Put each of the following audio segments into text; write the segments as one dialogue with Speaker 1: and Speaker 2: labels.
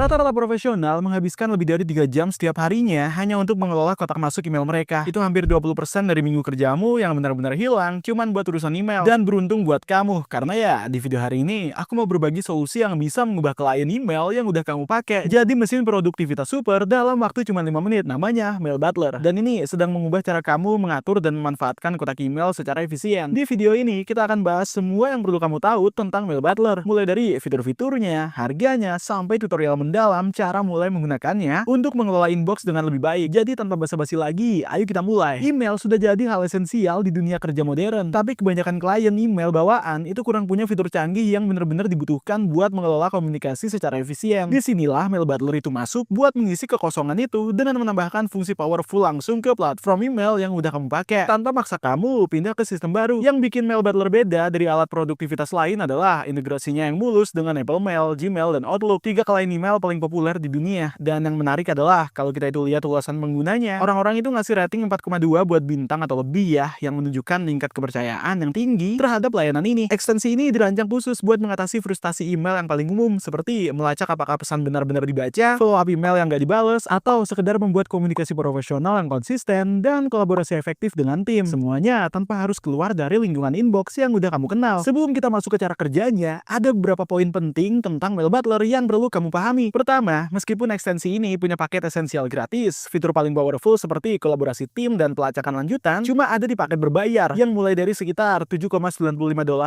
Speaker 1: Rata-rata profesional menghabiskan lebih dari 3 jam setiap harinya hanya untuk mengelola kotak masuk email mereka. Itu hampir 20% dari minggu kerjamu yang benar-benar hilang cuman buat urusan email. Dan beruntung buat kamu, karena ya di video hari ini aku mau berbagi solusi yang bisa mengubah klien email yang udah kamu pakai jadi mesin produktivitas super dalam waktu cuma 5 menit. Namanya Mail Butler. Dan ini sedang mengubah cara kamu mengatur dan memanfaatkan kotak email secara efisien. Di video ini kita akan bahas semua yang perlu kamu tahu tentang Mail Butler, mulai dari fitur-fiturnya, harganya, sampai tutorial mendalam cara mulai menggunakannya untuk mengelola inbox dengan lebih baik. Jadi tanpa basa-basi lagi, ayo kita mulai. Email sudah jadi hal esensial di dunia kerja modern, tapi kebanyakan klien email bawaan itu kurang punya fitur canggih yang benar-benar dibutuhkan buat mengelola komunikasi secara efisien. Disinilah Mail Butler itu masuk buat mengisi kekosongan itu dengan menambahkan fungsi powerful langsung ke platform email yang udah kamu pakai, tanpa maksa kamu pindah ke sistem baru. Yang bikin Mail Butler beda dari alat produktivitas lain adalah integrasinya yang mulus dengan Apple Mail, Gmail, dan Outlook, 3 klien email paling populer di dunia. Dan yang menarik adalah kalau kita itu lihat ulasan penggunanya, orang-orang itu ngasih rating 4,2 buat bintang atau lebih ya, yang menunjukkan tingkat kepercayaan yang tinggi terhadap layanan ini. Ekstensi ini dirancang khusus buat mengatasi frustasi email yang paling umum, seperti melacak apakah pesan benar-benar dibaca, follow up email yang gak dibales, atau sekedar membuat komunikasi profesional yang konsisten dan kolaborasi efektif dengan tim. Semuanya tanpa harus keluar dari lingkungan inbox yang udah kamu kenal. Sebelum kita masuk ke cara kerjanya, ada beberapa poin penting tentang Mail Butler yang perlu kamu pahami. Pertama, meskipun ekstensi ini punya paket esensial gratis, fitur paling powerful seperti kolaborasi tim dan pelacakan lanjutan cuma ada di paket berbayar yang mulai dari sekitar $7,95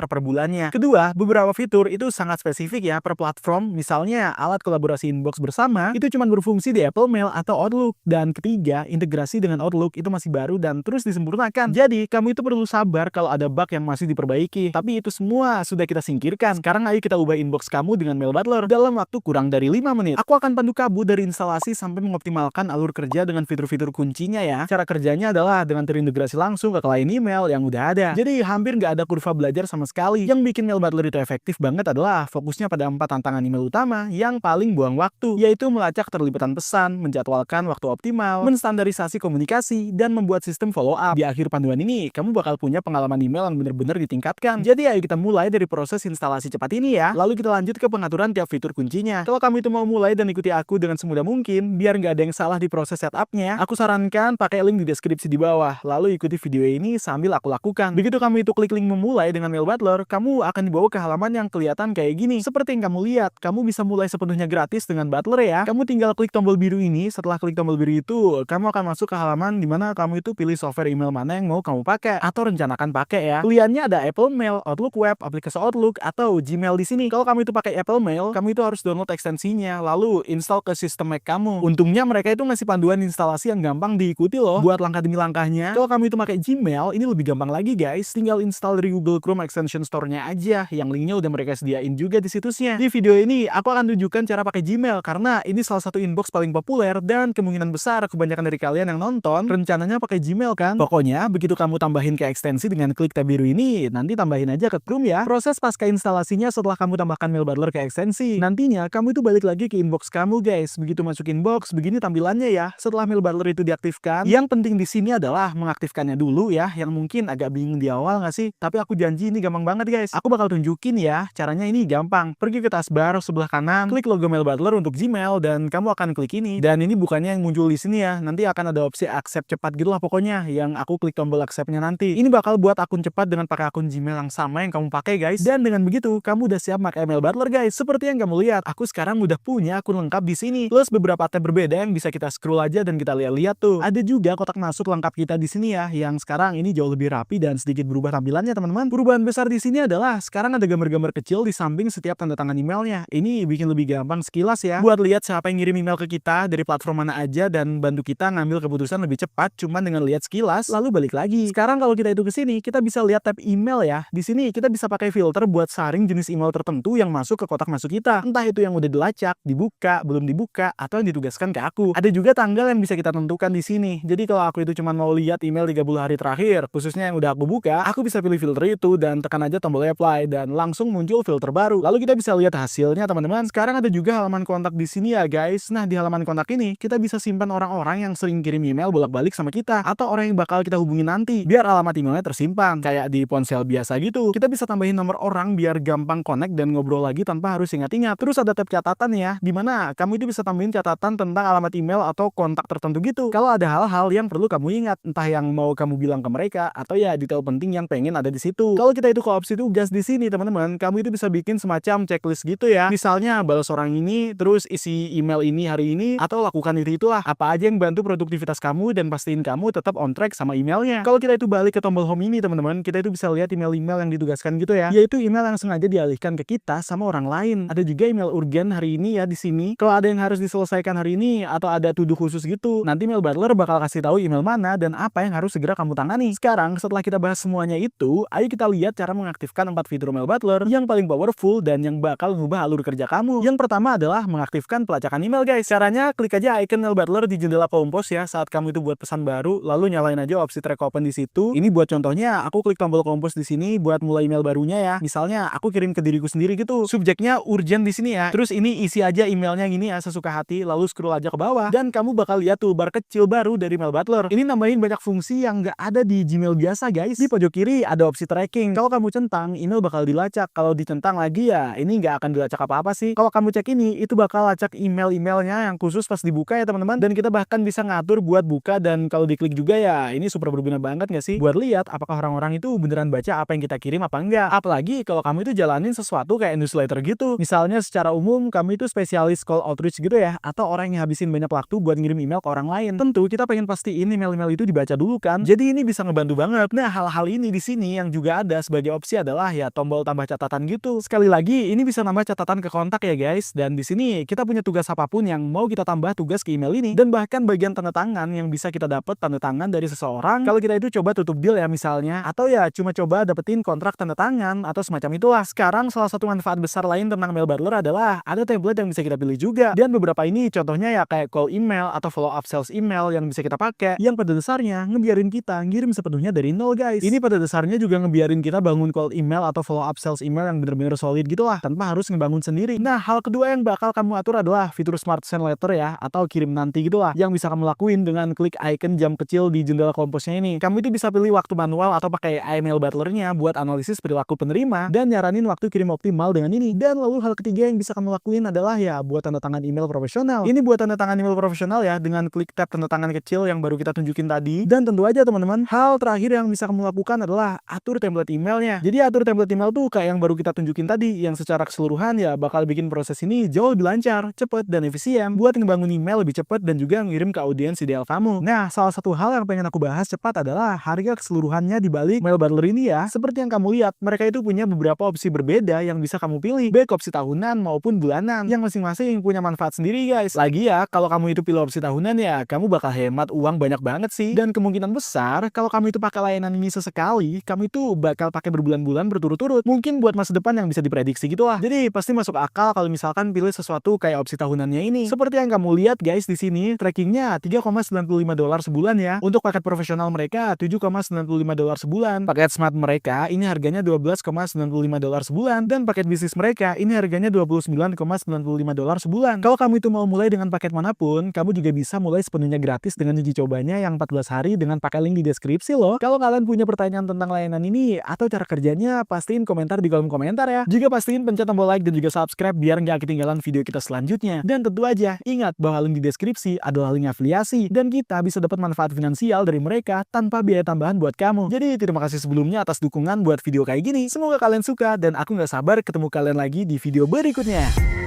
Speaker 1: per bulannya. Kedua, beberapa fitur itu sangat spesifik ya per platform, misalnya alat kolaborasi inbox bersama itu cuma berfungsi di Apple Mail atau Outlook. Dan ketiga, integrasi dengan Outlook itu masih baru dan terus disempurnakan. Jadi, kamu itu perlu sabar kalau ada bug yang masih diperbaiki. Tapi itu semua sudah kita singkirkan. Sekarang ayo kita ubah inbox kamu dengan Mail Butler dalam waktu kurang dari 5 menit. Aku akan pandu kamu dari instalasi sampai mengoptimalkan alur kerja dengan fitur-fitur kuncinya ya. Cara kerjanya adalah dengan terintegrasi langsung ke klien email yang udah ada. Jadi hampir nggak ada kurva belajar sama sekali. Yang bikin Mail Butler itu efektif banget adalah fokusnya pada 4 tantangan email utama yang paling buang waktu, yaitu melacak keterlibatan pesan, menjadwalkan waktu optimal, menstandarisasi komunikasi, dan membuat sistem follow up. Di akhir panduan ini, kamu bakal punya pengalaman email yang benar-benar ditingkatkan. Jadi ayo kita mulai dari proses instalasi cepat ini ya. Lalu kita lanjut ke pengaturan tiap fitur kuncinya. Kalau kamu itu mau mulai dan ikuti aku dengan semudah mungkin, biar nggak ada yang salah di proses setupnya, aku sarankan pakai link di deskripsi di bawah. Lalu ikuti video ini sambil aku lakukan. Begitu kamu itu klik link memulai dengan Mail Butler, kamu akan dibawa ke halaman yang kelihatan kayak gini. Seperti yang kamu lihat, kamu bisa mulai sepenuhnya gratis dengan Butler ya. Kamu tinggal klik tombol biru ini. Setelah klik tombol biru itu, kamu akan masuk ke halaman dimana kamu itu pilih software email mana yang mau kamu pakai atau rencanakan pakai ya. Pilihannya ada Apple Mail, Outlook Web, aplikasi Outlook, atau Gmail di sini. Kalau kamu itu pakai Apple Mail, kamu itu harus download ekstensinya, lalu install ke sistem Mac kamu. Untungnya mereka itu ngasih panduan instalasi yang gampang diikuti loh buat langkah demi langkahnya. Kalau kamu itu pakai Gmail, ini lebih gampang lagi guys. Tinggal install dari Google Chrome Extension Store-nya aja, yang linknya udah mereka sediain juga di situsnya. Di video ini aku akan tunjukkan cara pakai Gmail karena ini salah satu inbox paling populer dan kemungkinan besar kebanyakan dari kalian yang nonton rencananya pakai Gmail kan. Pokoknya begitu kamu tambahin ke ekstensi dengan klik tab biru ini, nanti tambahin aja ke Chrome ya. Proses pasca instalasinya setelah kamu tambahkan Mail Butler ke ekstensi, nantinya kamu itu balik lagi ke inbox kamu guys. Begitu masuk inbox, begini tampilannya ya. Setelah Mail Butler itu diaktifkan, yang penting di sini adalah mengaktifkannya dulu ya, yang mungkin agak bingung di awal nggak sih? Tapi aku janji ini gampang banget guys. Aku bakal tunjukin ya, caranya ini gampang. Pergi ke taskbar sebelah kanan, klik logo Mail Butler untuk Gmail dan kamu akan klik ini. Dan ini bukannya yang muncul di sini ya. Nanti akan ada opsi accept cepat gitu lah pokoknya, yang aku klik tombol accept-nya nanti. Ini bakal buat akun cepat dengan pakai akun Gmail yang sama yang kamu pakai guys. Dan dengan begitu, kamu udah siap pakai Mail Butler guys. Seperti yang kamu lihat, aku sekarang udah punya akun lengkap di sini. Plus beberapa tab berbeda yang bisa kita scroll aja dan kita lihat-lihat tuh. Ada juga kotak masuk lengkap kita di sini ya, yang sekarang ini jauh lebih rapi dan sedikit berubah tampilannya teman-teman. Perubahan besar di sini adalah sekarang ada gambar-gambar kecil di samping setiap tanda tangan emailnya. Ini bikin lebih gampang sekilas ya, buat lihat siapa yang ngirim email ke kita dari platform mana aja dan bantu kita ngambil keputusan lebih cepat cuman dengan lihat sekilas lalu balik lagi. Sekarang kalau kita itu ke sini, kita bisa lihat tab email ya. Di sini kita bisa pakai filter buat saring jenis email tertentu yang masuk ke kotak masuk kita. Entah itu yang udah dilacak, dibuka, belum dibuka, atau yang ditugaskan ke aku. Ada juga tanggal yang bisa kita tentukan di sini. Jadi kalau aku itu cuma mau lihat email 30 hari terakhir, khususnya yang udah aku buka, aku bisa pilih filter itu dan tekan aja tombol apply dan langsung muncul filter baru. Lalu kita bisa lihat hasilnya teman-teman. Sekarang ada juga halaman kontak di sini ya guys. Nah, di halaman kontak ini kita bisa simpan orang-orang yang sering kirim email bolak-balik sama kita atau orang yang bakal kita hubungi nanti biar alamat emailnya tersimpan kayak di ponsel biasa gitu. Kita bisa tambahin nomor orang biar gampang connect dan ngobrol lagi tanpa harus ingat-ingat. Terus ada tab catatan ya. ya, dimana kamu itu bisa tambahin catatan tentang alamat email atau kontak tertentu gitu. Kalau ada hal-hal yang perlu kamu ingat, entah yang mau kamu bilang ke mereka atau ya detail penting yang pengen ada di situ. Kalau kita itu ke opsi tugas di sini teman-teman, kamu itu bisa bikin semacam checklist gitu ya. Misalnya balas orang ini, terus isi email ini hari ini, atau lakukan itulah. Apa aja yang bantu produktivitas kamu dan pastiin kamu tetap on track sama emailnya. Kalau kita itu balik ke tombol home ini teman-teman, kita itu bisa lihat email-email yang ditugaskan gitu ya. Yaitu email yang sengaja dialihkan ke kita sama orang lain. Ada juga email urgen hari ini ya di sini. Kalau ada yang harus diselesaikan hari ini atau ada to-do khusus gitu, nanti Mail Butler bakal kasih tahu email mana dan apa yang harus segera kamu tangani. Sekarang setelah kita bahas semuanya itu, ayo kita lihat cara mengaktifkan 4 fitur Mail Butler yang paling powerful dan yang bakal mengubah alur kerja kamu. Yang pertama adalah mengaktifkan pelacakan email guys. Caranya klik aja icon Mail Butler di jendela Kompos ya saat kamu itu buat pesan baru, lalu nyalain aja opsi track open di situ. Ini buat contohnya, aku klik tombol Kompos di sini buat mulai email barunya ya. Misalnya aku kirim ke diriku sendiri gitu. Subjeknya urgent di sini ya. Terus ini isi aja emailnya gini ya sesuka hati, lalu scroll aja ke bawah dan kamu bakal lihat toolbar kecil baru dari Mail Butler. Ini nambahin banyak fungsi yang nggak ada di Gmail biasa guys. Di pojok kiri ada opsi tracking. Kalau kamu centang, email bakal dilacak. Kalau dicentang lagi ya, ini nggak akan dilacak apa-apa sih. Kalau kamu cek ini, itu bakal lacak email-emailnya yang khusus pas dibuka ya teman-teman. Dan kita bahkan bisa ngatur buat buka dan kalau diklik juga ya, ini super berguna banget nggak sih? Buat lihat apakah orang-orang itu beneran baca apa yang kita kirim apa enggak. Apalagi kalau kamu itu jalanin sesuatu kayak newsletter gitu. Misalnya secara umum kamu itu spesialis call outreach gitu ya, atau orang yang habisin banyak waktu buat ngirim email ke orang lain. Tentu kita pengen pastiin email-email itu dibaca dulu kan. Jadi ini bisa ngebantu banget. Nah, hal-hal ini di sini yang juga ada sebagai opsi adalah ya tombol tambah catatan gitu. Sekali lagi, ini bisa nambah catatan ke kontak ya guys. Dan di sini kita punya tugas apapun yang mau kita tambah tugas ke email ini. Dan bahkan bagian tanda tangan yang bisa kita dapat tanda tangan dari seseorang. Kalau kita itu coba tutup deal ya misalnya, atau ya cuma coba dapetin kontrak tanda tangan atau semacam itulah. Sekarang salah satu manfaat besar lain tentang Mail Butler adalah ada template yang bisa kita pilih juga. Dan beberapa ini contohnya ya kayak call email atau follow up sales email yang bisa kita pakai, yang pada dasarnya ngebiarin kita ngirim sepenuhnya dari nol guys. Ini pada dasarnya juga ngebiarin kita bangun call email atau follow up sales email yang bener-bener solid gitu lah, tanpa harus ngebangun sendiri. Nah, hal kedua yang bakal kamu atur adalah fitur smart send letter ya, atau kirim nanti gitu lah, yang bisa kamu lakuin dengan klik icon jam kecil di jendela Komposnya ini. Kamu itu bisa pilih waktu manual atau pakai email Butlernya buat analisis perilaku penerima dan nyaranin waktu kirim optimal dengan ini. Dan lalu hal ketiga yang bisa kamu lakuin adalah ya buat tanda tangan email profesional. Ini buat tanda tangan email profesional ya, dengan klik tab tanda tangan kecil yang baru kita tunjukin tadi. Dan tentu aja teman-teman, hal terakhir yang bisa kamu lakukan adalah atur template emailnya. Jadi atur template email tuh kayak yang baru kita tunjukin tadi, yang secara keseluruhan ya bakal bikin proses ini jauh lebih lancar, cepet dan efisien buat ngebangun email lebih cepet dan juga ngirim ke audiens ideal kamu. Nah, salah satu hal yang pengen aku bahas cepat adalah harga keseluruhannya di balik Mail Butler ini ya. Seperti yang kamu lihat, mereka itu punya beberapa opsi berbeda yang bisa kamu pilih, baik opsi tahunan maupun bulanan, yang masing-masing punya manfaat sendiri guys. Lagi ya, kalau kamu itu pilih opsi tahunan ya, kamu bakal hemat uang banyak banget sih. Dan kemungkinan besar, kalau kamu itu pakai layanan ini sesekali, kamu itu bakal pakai berbulan-bulan berturut-turut. Mungkin buat masa depan yang bisa diprediksi gitu lah. Jadi pasti masuk akal kalau misalkan pilih sesuatu kayak opsi tahunannya ini. Seperti yang kamu lihat guys di sini, trackingnya $3,95 sebulan ya. Untuk paket profesional mereka $7,95 sebulan. Paket smart mereka ini harganya $12,95 sebulan, dan paket bisnis mereka ini harganya $29,95 sebulan. Kalau kamu itu mau mulai dengan paket manapun, kamu juga bisa mulai sepenuhnya gratis dengan uji cobanya yang 14 hari dengan pakai link di deskripsi loh. Kalau kalian punya pertanyaan tentang layanan ini atau cara kerjanya, pastiin komentar di kolom komentar ya. Juga pastiin pencet tombol like dan juga subscribe biar nggak ketinggalan video kita selanjutnya. Dan tentu aja, ingat bahwa link di deskripsi adalah link afiliasi dan kita bisa dapat manfaat finansial dari mereka tanpa biaya tambahan buat kamu. Jadi terima kasih sebelumnya atas dukungan buat video kayak gini. Semoga kalian suka dan aku nggak sabar ketemu kalian lagi di video berikutnya.